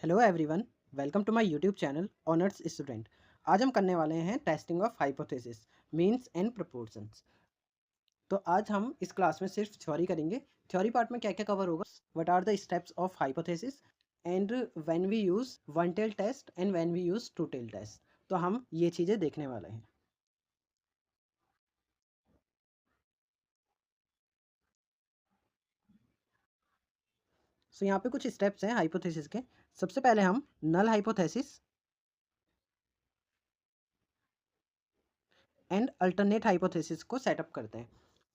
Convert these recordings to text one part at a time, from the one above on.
Hello everyone, welcome to my YouTube channel honours student. आज हम करने वाले हैं testing of hypothesis, means and proportions. तो आज हम इस क्लास में सिर्फ थ्योरी करेंगे। थ्योरी पार्ट में क्या क्या कवर होगा, what are the steps of hypothesis and when we use one tail test and when we use two tail test. तो हम ये चीज़ें देखने वाले हैं। यहाँ पे कुछ स्टेप्स हैं हाइपोथेसिस के। सबसे पहले हम null hypothesis and alternate hypothesis को सेटअप करते हैं।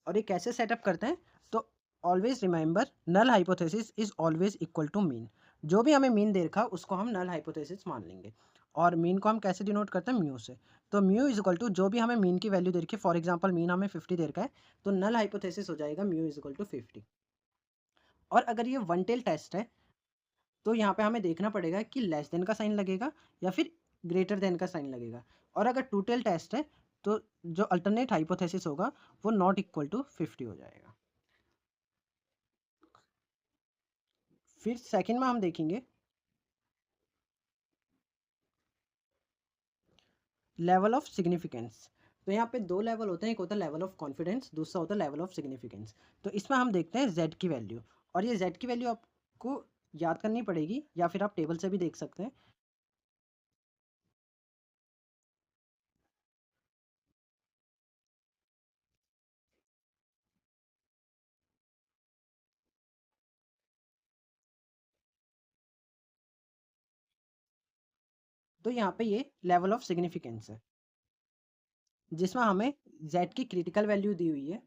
और ये कैसे सेटअप करते हैं, तो always remember null hypothesis is always equal to mean. जो भी हमें मीन दे रखा उसको हम नल हाइपोथेसिस मान लेंगे। और मीन को हम कैसे डिनोट करते हैं, म्यू से। तो म्यू इज इक्वल टू जो भी हमें मीन की वैल्यू दे रखी है, फॉर एग्जाम्पल मीन हमें 50 दे रखा है, तो नल हाइपोथेसिस हो जाएगा म्यू इज इक्वल टू 50। और अगर ये वन टेल टेस्ट है तो यहाँ पे हमें देखना पड़ेगा कि लेस देन का साइन लगेगा या फिर ग्रेटर देन का साइन लगेगा। और अगर टू टेल टेस्ट है तो जो अल्टरनेट हाइपोथेसिस होगा वो नॉट इक्वल टू 50 हो जाएगा। फिर सेकंड में हम देखेंगे लेवल ऑफ सिग्निफिकेंस। तो यहाँ पे दो लेवल होते हैं, एक होता है लेवल ऑफ कॉन्फिडेंस, दूसरा होता है लेवल ऑफ सिग्निफिकेंस। तो इसमें हम देखते हैं जेड की वैल्यू। और ये जेड की वैल्यू आपको याद करनी पड़ेगी या फिर आप टेबल से भी देख सकते हैं। तो यहाँ पे ये लेवल ऑफ सिग्निफिकेंस है जिसमें हमें जेड की क्रिटिकल वैल्यू दी हुई है।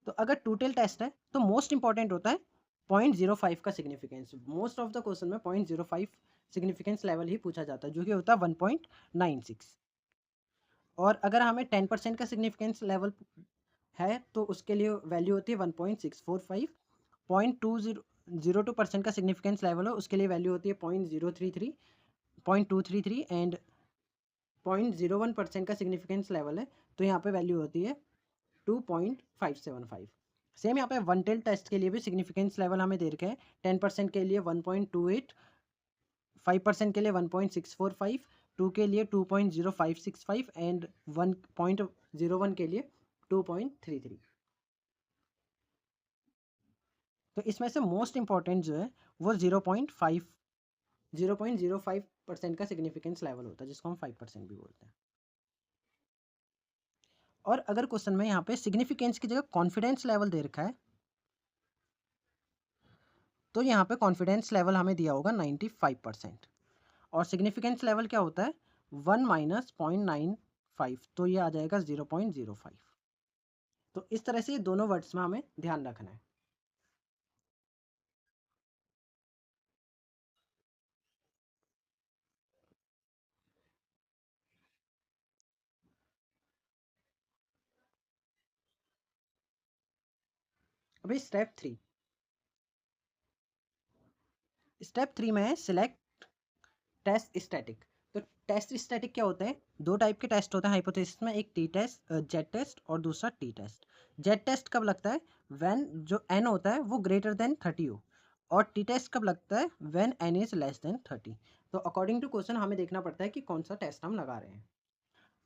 तो अगर टू टेल टेस्ट है तो मोस्ट इंपॉर्टेंट होता है 0.05 का significance. Most of the question में 0.05 सिग्निफिकेंस लेवल ही पूछा जाता है, जो कि होता है 1.96। और अगर हमें 10% का सिग्निफिकेंस लेवल है तो उसके लिए वैल्यू होती है 1.645। 0.2% का सिग्निफिकेंस लेवल हो उसके लिए वैल्यू होती है 0.233 एंड 0.01% का सिग्निफिकेंस लेवल है तो यहाँ पे वैल्यू होती है 2.575। सेम यहाँ पे वन टेल टेस्ट के लिए भी सिग्निफिकेंस लेवल हमें दे रखे हैं। 10% के लिए 1.28, 5% के लिए 1.645, 2 के लिए 2.0565 एंड 1.01 के लिए 2.33। तो इसमें से मोस्ट इंपॉर्टेंट जो है वो 0.05% का सिग्निफिकेंस लेवल होता है, जिसको हम 5% भी बोलते हैं। और अगर क्वेश्चन में यहाँ पे सिग्निफिकेंस की जगह कॉन्फिडेंस लेवल दे रखा है तो यहाँ पे कॉन्फिडेंस लेवल हमें दिया होगा 95%। और सिग्निफिकेंस लेवल क्या होता है, 1 माइनस 0.95, तो ये आ जाएगा 0.05। तो इस तरह से ये दोनों वर्ड्स में हमें ध्यान रखना है। अभी स्टेप थ्री में है सिलेक्ट टेस्ट स्टैटिक। तो टेस्ट स्टैटिक क्या होता है, दो टाइप के टेस्ट होते हैं हाइपोथेसिस में, एक टी टेस्ट जेड टेस्ट और दूसरा टी टेस्ट। जेड टेस्ट कब लगता है, व्हेन जो एन होता है वो ग्रेटर देन 30 हो। और टी टेस्ट कब लगता है, when an is less than 30। तो अकॉर्डिंग टू क्वेश्चन हमें देखना पड़ता है कि कौन सा टेस्ट हम लगा रहे हैं।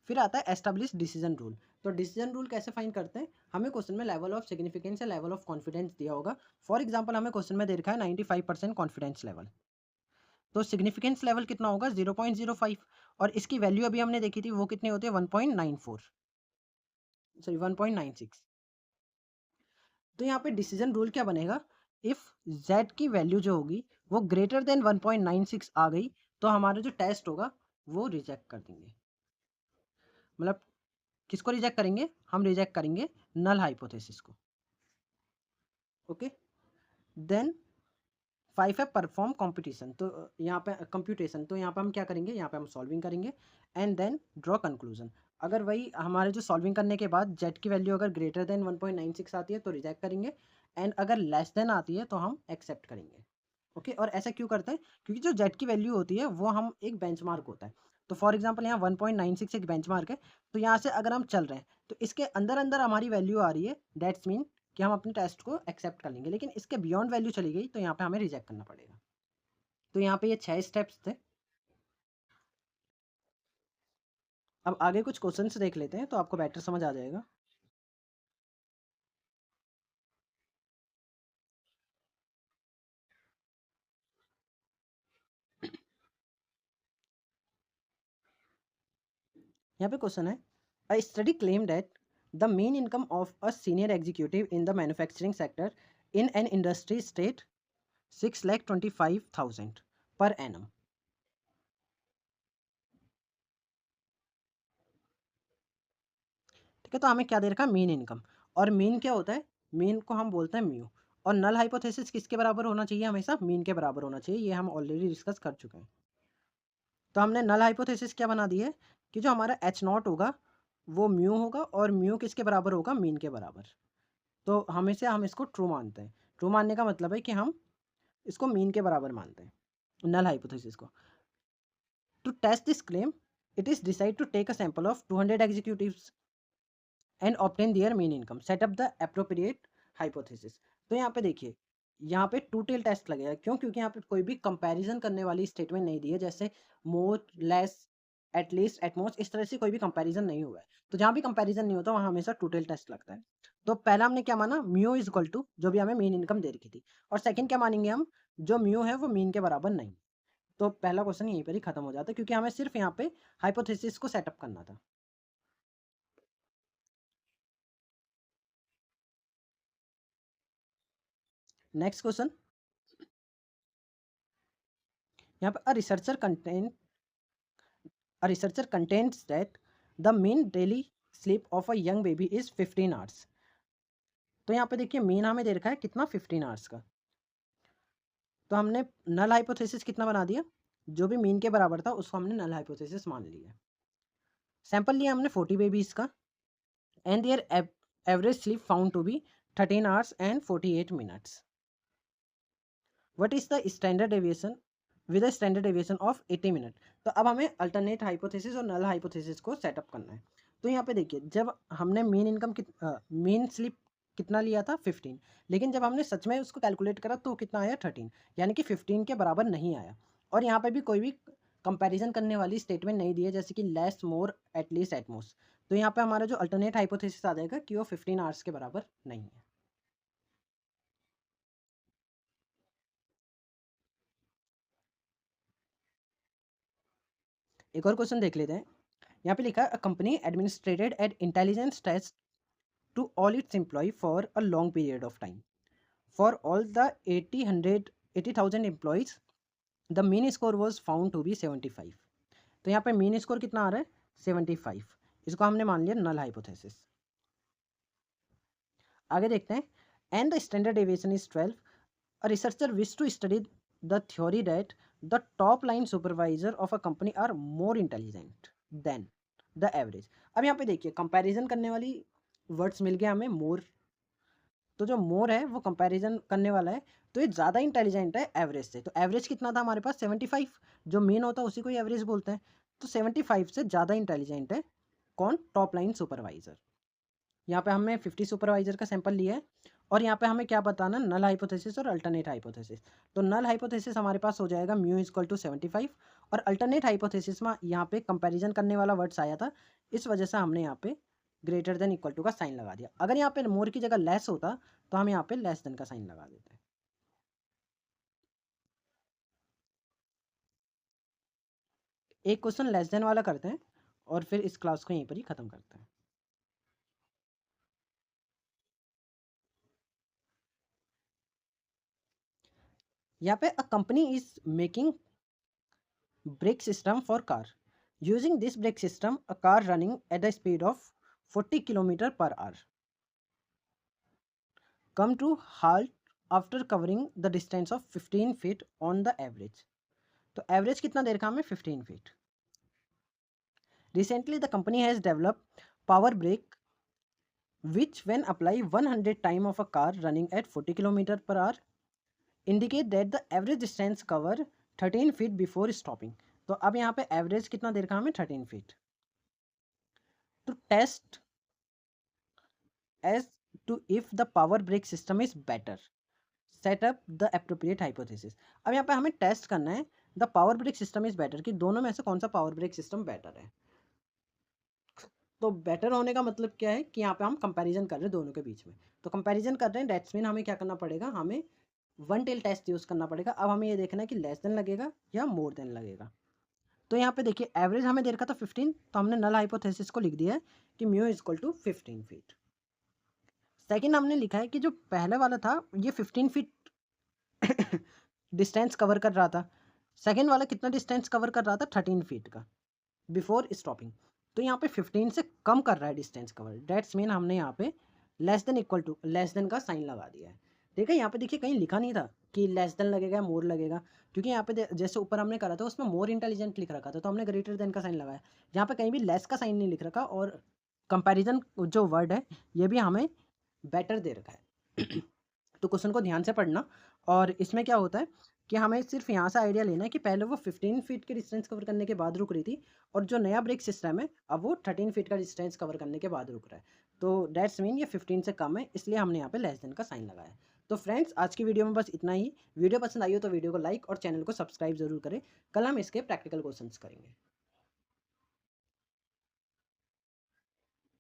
फिर आता है एस्टेब्लिश डिसीजन रूल। तो डिसीजन रूल कैसे फाइंड करते हैं, हमें क्वेश्चन में लेवल ऑफ सिग्निफिकेंस या लेवल ऑफ कॉन्फिडेंस दिया होगा। फॉर एग्जाम्पल हमें क्वेश्चन में दे रखा है 95% कॉन्फिडेंस लेवल, तो सिग्निफिकेंस लेवल कितना होगा 0.05। और इसकी वैल्यू अभी हमने देखी थी वो कितनी होती है 1.94, सॉरी 1.96। तो यहाँ पे डिसीजन रूल क्या बनेगा, इफ z की वैल्यू जो होगी वो ग्रेटर देन 1.96 आ गई तो हमारा जो टेस्ट होगा वो रिजेक्ट कर देंगे। मतलब किसको रिजेक्ट करेंगे, हम रिजेक्ट करेंगे नल हाइपोथेसिस को। ओके, देन 5 है परफॉर्म कॉम्पिटिशन। तो यहाँ पे कंप्यूटेशन, तो यहाँ पे हम क्या करेंगे, यहाँ पे हम सॉल्विंग करेंगे एंड देन ड्रॉ कंक्लूजन। अगर वही हमारे जो सॉल्विंग करने के बाद जेड की वैल्यू अगर ग्रेटर देन 1.96 आती है तो रिजेक्ट करेंगे, एंड अगर लेस देन आती है तो हम एक्सेप्ट करेंगे। ओके, और ऐसा क्यों करते हैं, क्योंकि जो जेड की वैल्यू होती है वो हम एक बेंचमार्क होता है। तो फॉर एग्जाम्पल यहाँ 1.96 एक बेंचमार्क है, तो यहाँ से अगर हम चल रहे हैं तो इसके अंदर अंदर हमारी वैल्यू आ रही है, दैट्स मीन कि हम अपने टेस्ट को एक्सेप्ट कर लेंगे। लेकिन इसके बियॉन्ड वैल्यू चली गई तो यहाँ पे हमें रिजेक्ट करना पड़ेगा। तो यहाँ पे ये 6 स्टेप्स थे। अब आगे कुछ क्वेश्चंस देख लेते हैं तो आपको बेटर समझ आ जाएगा। यहाँ पे क्वेश्चन है, अ study claim that the main income of a senior executive in the manufacturing sector in an industry state 6,25,000 per annum. ठीक है, तो हमें क्या दे रखा है, मीन इनकम। और मीन क्या होता है, मीन को हम बोलते हैं म्यू। और नल हाइपोथेसिस किसके बराबर होना चाहिए, हमेशा मीन के बराबर होना चाहिए, ये हम ऑलरेडी डिस्कस कर चुके हैं। तो हमने नल हाइपोथेसिस क्या बना दी है कि जो हमारा एच नॉट होगा वो म्यू होगा, और म्यू किसके बराबर होगा, मीन के बराबर। तो हमेशा हम इसको ट्रू मानते हैं। ट्रू मानने का मतलब है कि हम इसको मीन के बराबर मानते हैं नल हाइपोथेसिस को। To test this claim, it is decide to take a sample of 200 executives and obtain their mean income, set up the appropriate hypothesis. तो यहाँ पे देखिए, यहाँ पे टू टेल टेस्ट लगेगा। क्यों? क्योंकि यहाँ पे कोई भी कंपैरिजन करने वाली स्टेटमेंट नहीं दी है, जैसे मोर, लेस, एटलीस्ट, एटमोस्ट, इस तरह से कोई भी कंपैरिजन नहीं हुआ है। तो जहाँ भी कंपैरिजन नहीं होता वहाँ हमेशा टू टेल टेस्ट लगता है। तो पहला हमने क्या माना, म्यू इज इक्वल टू जो भी हमें मीन इनकम दे रखी थी। और सेकंड क्या मानेंगे हम, जो म्यू है वो मीन के बराबर नहीं। तो पहला क्वेश्चन यहीं पर ही खत्म हो जाता है, क्योंकि हमें सिर्फ यहाँ पे हाइपोथेसिस को सेटअप करना था। नेक्स्ट क्वेश्चन, यहाँ पे a researcher contends that the mean daily sleep of a young baby is 15 hours। तो यहाँ पे देखिए मीन हमें दे रखा है कितना, 15 आवर्स का। तो हमने नल हाइपोथेसिस कितना बना दिया, जो भी मीन के बराबर था उसको हमने नल हाइपोथेसिस मान लिया। सैंपल लिया हमने 40 बेबीज का, and their average sleep found to be 13 hours and 48 minutes. What is the standard deviation with a standard deviation of 80 minute. तो अब हमें अल्टरनेट हाइपोथेसिस और नल हाइपोथेसिस को सेटअप करना है। तो यहाँ पे देखिए, जब हमने मीन इनकम मीन स्लीप कितना लिया था, 15, लेकिन जब हमने सच में उसको कैलकुलेट करा तो कितना आया, 13, यानी कि 15 के बराबर नहीं आया। और यहाँ पे भी कोई भी कंपैरिजन करने वाली स्टेटमेंट नहीं दी है, जैसे कि लेस, मोर, एटलीस्ट, एटमोस्ट। तो यहाँ पे हमारा जो अल्टरनेट हाइपोथेसिस आ जाएगा कि वो 15 आवर्स के बराबर नहीं है। एक और क्वेश्चन देख लेते हैं। यहाँ पे लिखा है, a company administrated at intelligence test to all its employ for a long period of time. For all the 80,000 employees the mean score was found to be 75। तो यहाँ पे मीन स्कोर कितना आ रहा है, 75। इसको हमने मान लिया नल हाइपोथेसिस। आगे देखते हैं, and the standard deviation is 12। A researcher wish to study the theory that the top line supervisor of a company are more intelligent than the average. अब यहाँ पे देखिए कंपैरिजन करने वाली वर्ड्स मिल गया हमें, मोर। तो जो मोर है वो कंपैरिजन करने वाला है, तो ये ज़्यादा इंटेलिजेंट है एवरेज से। तो एवरेज कितना था हमारे पास, 75। जो मेन होता है उसी को एवरेज बोलते हैं। तो 75 से ज़्यादा इंटेलिजेंट है कौन, टॉप लाइन सुपरवाइजर। यहाँ पे हमने 50 सुपरवाइजर का सैंपल लिया है। और यहाँ पे हमें क्या बताना, नल हाइपोथेसिस और अल्टरनेट हाइपोथेसिस। तो नल हाइपोथेसिस हमारे पास हो जाएगा म्यू इक्वल टू 75। और अल्टरनेट हाइपोथेसिस में यहाँ पे कंपैरिजन करने वाला वर्ड्स आया था, इस वजह से हमने यहाँ पे ग्रेटर देन इक्वल टू का साइन लगा दिया। अगर यहाँ पे मोर की जगह लेस होता तो हम यहाँ पे लेस देन का साइन लगा देते हैं। एक क्वेश्चन लेस देन वाला करते हैं और फिर इस क्लास को यहीं पर ही खत्म करते हैं। यहाँ पे a company is making brake system for car. Using this brake system, a car running at the speed of 40 km per hour come to halt after covering the distance of 15 feet on the average. तो average कितना दे रखा हमें, 15 feet. Recently, the company has developed power brake which when apply 100 time of a car running at 40 km per hour indicate that the average distance cover 13 feet before stopping. तो अब यहाँ पे average कितना दे रखा हमें, 13 feet. To test as to if the power brake system is better, set up the appropriate hypothesis. अब यहाँ पे हमें टेस्ट करना है the power brake system is better, कि दोनों में से कौन सा पावर ब्रेक सिस्टम बेटर है। तो बेटर होने का मतलब क्या है कि यहाँ पे हम कंपैरिजन कर रहे हैं दोनों के बीच में। तो कंपैरिजन कर रहे हैं, दैट्स मीन हमें क्या करना पड़ेगा, हमें वन टेल टेस्ट यूज़ करना पड़ेगा। अब हमें ये देखना है कि लेस देन लगेगा या मोर देन लगेगा। तो यहाँ पे देखिए एवरेज हमें दे रखा था 15, तो हमने नल हाइपोथेसिस को लिख दिया है कि mu is equal to 15 feet. Second हमने लिखा है कि जो पहले वाला था ये 15 फीट डिस्टेंस कवर कर रहा था। सेकेंड वाला कितना डिस्टेंस कवर कर रहा था, 13 फीट का बिफोर स्टॉपिंग। तो यहाँ पे 15 से कम कर रहा है डिस्टेंस कवर, डेट्स मीन हमने यहाँ पे less than equal to less than का साइन लगा दिया है। ठीक है, यहाँ पे देखिए कहीं लिखा नहीं था कि लेस देन लगेगा या मोर लगेगा, क्योंकि यहाँ पे जैसे ऊपर हमने करा था उसमें मोर इंटेलिजेंट लिख रखा था, तो हमने ग्रेटर देन का साइन लगाया। यहाँ पे कहीं भी लेस का साइन नहीं लिख रखा, और कंपैरिजन जो वर्ड है ये भी हमें बेटर दे रखा है। तो क्वेश्चन को ध्यान से पढ़ना। और इसमें क्या होता है कि हमें सिर्फ यहाँ से आइडिया लेना है कि पहले वो 15 फीट की डिस्टेंस कवर करने के बाद रुक रही थी, और जो नया ब्रेक सिस्टम है अब वो 13 फीट का डिस्टेंस कवर करने के बाद रुक रहा है। तो दैट्स मीन ये 15 से कम है, इसलिए हमने यहाँ पे लेस देन का साइन लगाया। तो फ्रेंड्स आज की वीडियो में बस इतना ही। वीडियो पसंद आई हो तो वीडियो को लाइक और चैनल को सब्सक्राइब जरूर करें। कल हम इसके प्रैक्टिकल क्वेश्चंस करेंगे।